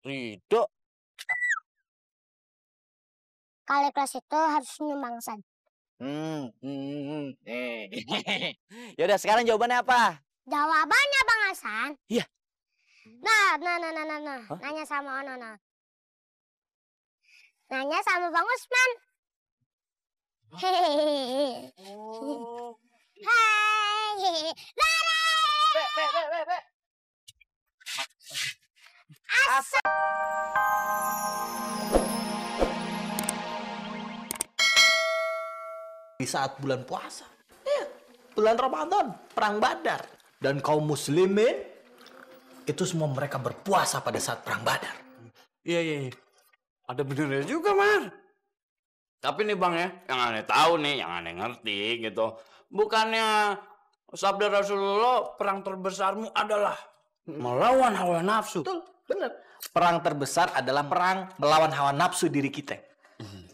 Ridho. Kalau kelas itu harus nyumbang San. Yaudah, sekarang jawabannya apa? Jawabannya Bang Hasan. Iya. Nah. Hah? Nanya sama Ono. Nanya sama Bang Usman. Hehehe. Oh. Hai. Be. Asa. Di saat bulan puasa, bulan Ramadan, perang Badar, dan kaum muslimin itu semua mereka berpuasa pada saat perang Badar. Iya. Ada benernya juga, Mar. Tapi nih Bang ya, yang aneh tahu nih, yang aneh ngerti gitu. Bukannya sabda Rasulullah, perang terbesarmu adalah melawan hawa nafsu. Betul, benar. Perang terbesar adalah perang melawan hawa nafsu diri kita.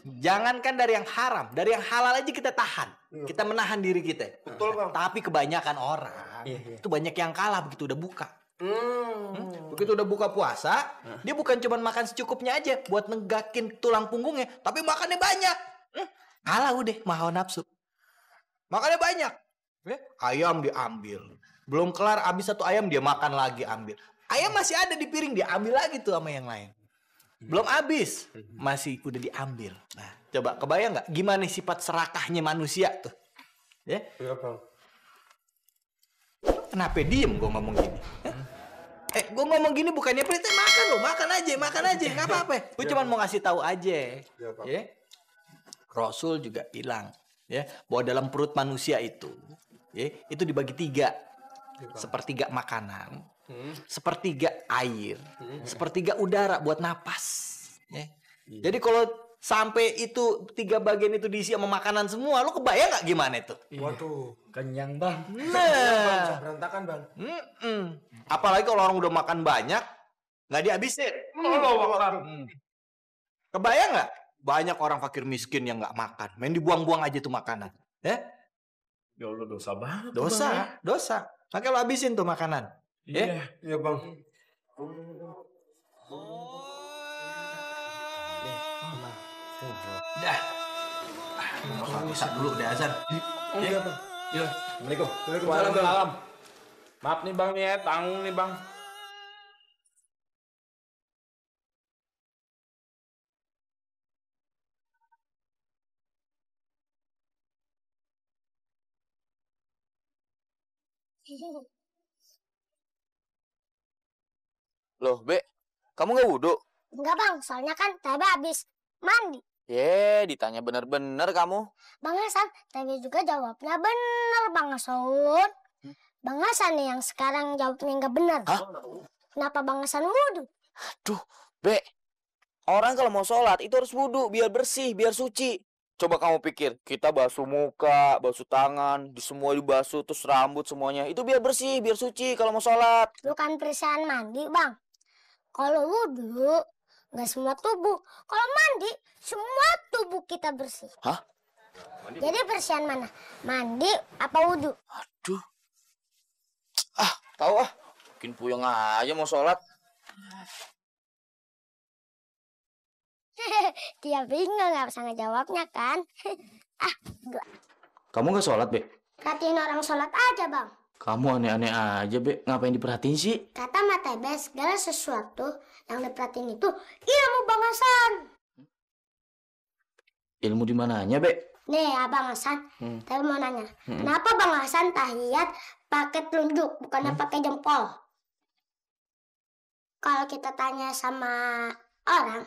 Jangankan dari yang haram, dari yang halal aja kita tahan. Kita menahan diri kita. Betul, Bang. Tapi kebanyakan orang itu banyak yang kalah begitu udah buka. Begitu udah buka puasa, dia bukan cuma makan secukupnya aja buat negakin tulang punggungnya, tapi makannya banyak. Kalah udah sama hawa nafsu. Makannya banyak. Ayam diambil. Belum kelar habis satu ayam dia makan lagi ambil. Ayam masih ada di piring dia ambil lagi tuh sama yang lain. Belum habis, masih udah diambil. Nah, coba kebayang nggak gimana sifat serakahnya manusia tuh? Ya? Iya, Bang. Kenapa diem gue ngomong gini? Gue ngomong gini bukannya perintah makan lo, makan aja, nggak apa-apa. Gue cuma mau ngasih tahu aja. Iya, Bang. Ya? Rasul juga bilang, ya, bahwa dalam perut manusia itu, ya, itu dibagi tiga, sepertiga makanan. Sepertiga air, sepertiga udara buat napas. Ya. Jadi kalau sampai itu tiga bagian itu diisi sama makanan semua, lo kebayang nggak gimana itu? Waduh. Kenyang Bang. Nah, Berantakan, Bang. apalagi kalau orang udah makan banyak, nggak dihabisin. Kebayang nggak? Banyak orang fakir miskin yang nggak makan, main dibuang-buang aja tuh makanan. Ya? Ya Allah, dosa banget. Dosa. Makanya lo habisin tuh makanan. Iya. Iya, Bang. Udah. Bisa dulu udah azan. Iya, Bang. Iya. Assalamualaikum. Waalaikumsalam. Maaf nih Bang nih ya, tanggung nih Bang. Loh, Be, kamu nggak wudhu? Enggak Bang, soalnya kan Tebe habis mandi. Ditanya bener-bener kamu. Bang Hasan, Tebe juga jawabnya bener Bang Hasan. Bang Hasan nih yang sekarang jawabnya nggak bener. Hah? Kenapa Bang Hasan wudhu? Duh, Be, orang kalau mau sholat itu harus wudhu biar bersih, biar suci. Coba kamu pikir, kita basuh muka, basuh tangan, di semua dibasuh, terus rambut semuanya. Itu biar bersih, biar suci kalau mau sholat. Bukan persiahan mandi Bang. Kalau wudhu, nggak semua tubuh. Kalau mandi, semua tubuh kita bersih. Hah? Jadi persiahan mana? Mandi apa wudhu? Aduh. Tahu bikin puyeng aja mau sholat. Dia bingung nggak bisa ngejawabnya kan? Gua Kamu nggak sholat, Be? perhatiin orang sholat aja Bang. Kamu aneh-aneh aja, Be. Ngapain diperhatiin sih? Kata Mata Tebe, segala sesuatu yang diperhatiin itu ilmu Bang Hasan. Ilmu di mananya, Be? Nih Abang Hasan, Tebe mau nanya, kenapa Bang Hasan tahiyat pakai telunjuk bukannya pakai jempol? Kalau kita tanya sama orang,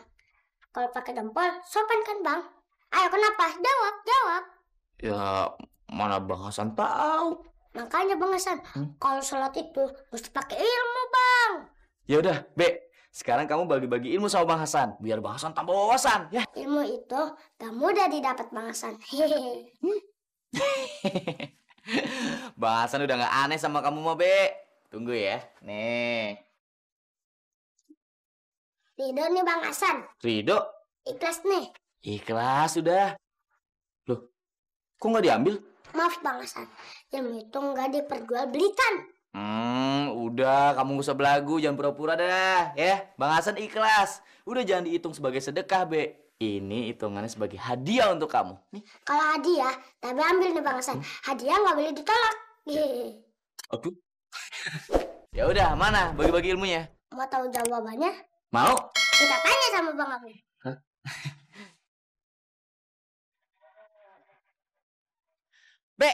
kalau pakai jempol sopan kan Bang? Ayo kenapa? Jawab. Ya, mana Bang Hasan tahu. Makanya Bang Hasan, kalau sholat itu mesti pakai ilmu Bang. Ya udah, Be. Sekarang kamu bagi-bagi ilmu sama Bang Hasan, biar Bang Hasan tambah wawasan, ya. Ilmu itu gak mudah didapat Bang Hasan. Bang Hasan udah nggak aneh sama kamu mah, Be. Tunggu ya. Nih. Tidur nih Bang Hasan, Ridho. ikhlas nih. Ikhlas udah. Loh, kok nggak diambil? Maaf Bang Hasan, ilmu itu nggak diperjualbelikan. Udah, kamu gak usah belagu, jangan pura-pura dah, ya. Bang Hasan ikhlas. Udah jangan dihitung sebagai sedekah, Be. Ini hitungannya sebagai hadiah untuk kamu. Nih. Kalau hadiah, tapi ambil nih Bang Hasan. Hadiah nggak boleh ditolak. Aduh. Ya udah, mana bagi-bagi ilmunya? Mau tahu jawabannya? Mau? Kita tanya sama Bang Abdul. Be,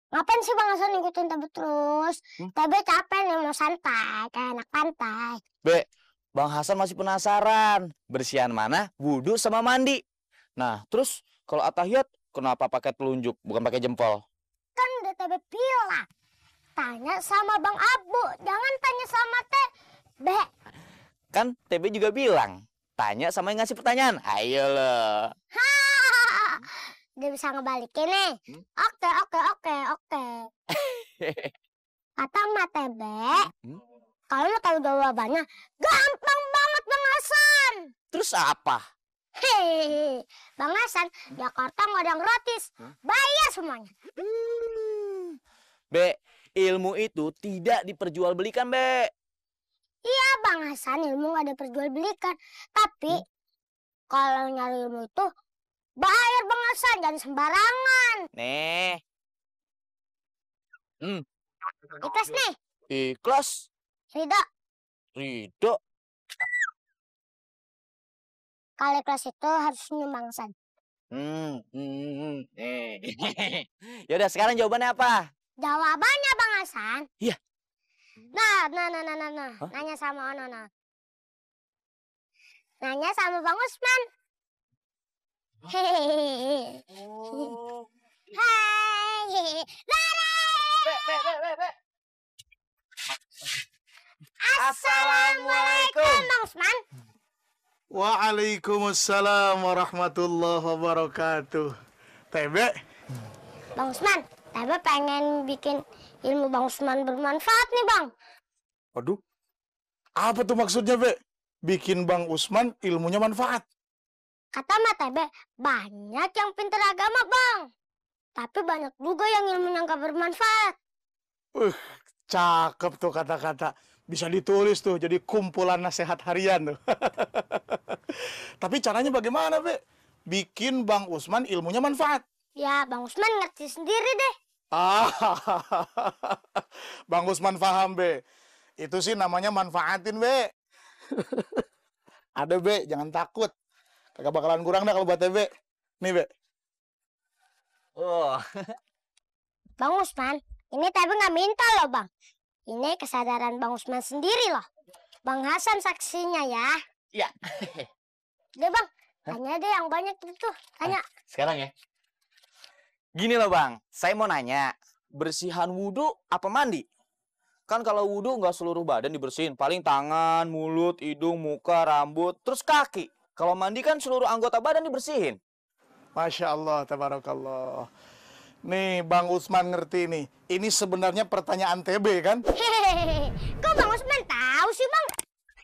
Ngapain sih Bang Hasan ngikutin Tebe terus? Tebe capek nih mau santai, kayak anak pantai. Be, Bang Hasan masih penasaran. Bersihan mana? Wudhu sama mandi. Nah, terus kalau atahiyat kenapa pakai telunjuk bukan pakai jempol? Kan udah Tebe bilang. Tanya sama Bang Abu, jangan tanya sama Tebe. Kan TB juga bilang, tanya sama yang ngasih pertanyaan. Ayo loh. Dia bisa ngebalikin nih. Oke. Kata Mak Tebe, kalau mau tahu jawabannya, gampang banget Bang Hasan. Terus apa? Hehehe, Bang Hasan, Jakarta nggak ada yang gratis. Bayar semuanya. Be, ilmu itu tidak diperjualbelikan, Be. Iya Bang Hasan, ilmu nggak ada perjualbelikan. Tapi kalau nyari ilmu itu bayar Bang Hasan, jangan sembarangan. Nih. Ikhlas nih, Ikhlas. Ridho. Ridho. Kalau ikhlas itu harus senyum Bang Hasan. Ya udah, sekarang jawabannya apa? Jawabannya Bang Hasan. Iya. Nah. Nanya sama Ono. Nanya sama Bang Usman. Hehehe. Hai. Be. Assalamualaikum Bang Usman. Waalaikumsalam warahmatullahi wabarakatuh. Tebe, Bang Usman, Tebe pengen bikin ilmu Bang Usman bermanfaat nih Bang. aduh, apa tuh maksudnya, Be? Bikin Bang Usman ilmunya manfaat. Kata Mak Tebe, banyak yang pintar agama Bang. Tapi banyak juga yang ilmunya nggak bermanfaat. Cakep tuh kata-kata. Bisa ditulis tuh, jadi kumpulan nasihat harian tuh. Tapi caranya bagaimana, Be? Bikin Bang Usman ilmunya manfaat. Ya, Bang Usman ngerti sendiri deh. Bang Usman paham, Be. Itu sih namanya manfaatin, Be. Ada, Be, jangan takut. Kagak bakalan kurang dah kalau buat Be. Nih, Be. Oh. Bang Usman, ini Tebe nggak minta loh Bang. Ini kesadaran Bang Usman sendiri loh. Bang Hasan saksinya ya. Iya. Deh Bang, tanya deh yang banyak itu. Tanya. Sekarang ya. Gini loh Bang, saya mau nanya, bersihan wudhu apa mandi? Kan kalau wudhu nggak seluruh badan dibersihin, paling tangan, mulut, hidung, muka, rambut, terus kaki. Kalau mandi kan seluruh anggota badan dibersihin. Masya Allah, tabarakallah. Nih, Bang Usman ngerti nih. Ini sebenarnya pertanyaan TB kan? Hehehe. Kok Bang Usman tahu sih Bang?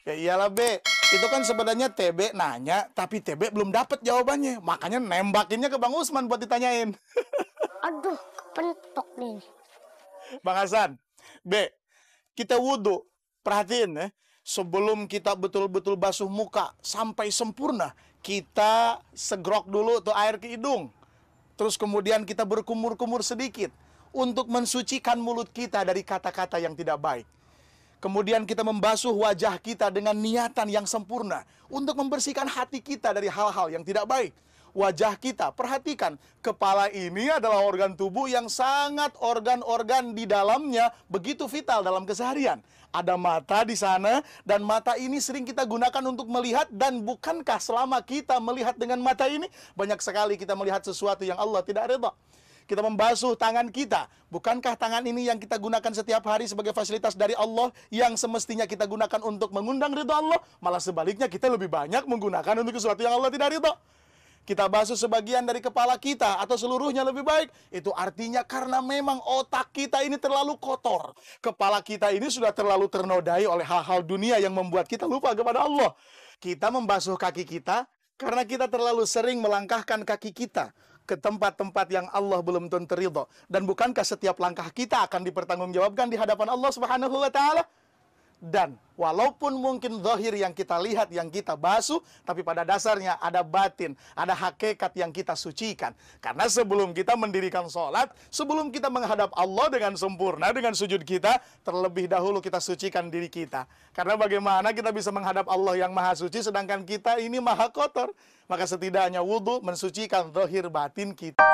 Ya iyalah, Be. Itu kan sebenarnya TB nanya, tapi TB belum dapat jawabannya. Makanya nembakinnya ke Bang Usman buat ditanyain. Aduh, kepentok nih. Bang Hasan, Be, kita wudhu. Perhatiin ya, sebelum kita betul-betul basuh muka sampai sempurna, kita segrok dulu tuh air ke hidung. Terus kemudian kita berkumur-kumur sedikit untuk mensucikan mulut kita dari kata-kata yang tidak baik. Kemudian kita membasuh wajah kita dengan niatan yang sempurna untuk membersihkan hati kita dari hal-hal yang tidak baik. Wajah kita, perhatikan, kepala ini adalah organ tubuh yang sangat organ-organ di dalamnya begitu vital dalam keseharian. Ada mata di sana, dan mata ini sering kita gunakan untuk melihat, dan bukankah selama kita melihat dengan mata ini, banyak sekali kita melihat sesuatu yang Allah tidak ridha. Kita membasuh tangan kita, bukankah tangan ini yang kita gunakan setiap hari sebagai fasilitas dari Allah, yang semestinya kita gunakan untuk mengundang ridha Allah, malah sebaliknya kita lebih banyak menggunakan untuk sesuatu yang Allah tidak ridha. Kita basuh sebagian dari kepala kita atau seluruhnya lebih baik. Itu artinya karena memang otak kita ini terlalu kotor. Kepala kita ini sudah terlalu ternodai oleh hal-hal dunia yang membuat kita lupa kepada Allah. Kita membasuh kaki kita karena kita terlalu sering melangkahkan kaki kita ke tempat-tempat yang Allah belum tentu ridho? Dan bukankah setiap langkah kita akan dipertanggungjawabkan di hadapan Allah Subhanahu wa taala? Dan walaupun mungkin zahir yang kita lihat, yang kita basuh, tapi pada dasarnya ada batin, ada hakikat yang kita sucikan. Karena sebelum kita mendirikan sholat, sebelum kita menghadap Allah dengan sempurna, dengan sujud kita, terlebih dahulu kita sucikan diri kita. Karena bagaimana kita bisa menghadap Allah yang maha suci, sedangkan kita ini maha kotor. Maka setidaknya wudhu mensucikan zahir batin kita.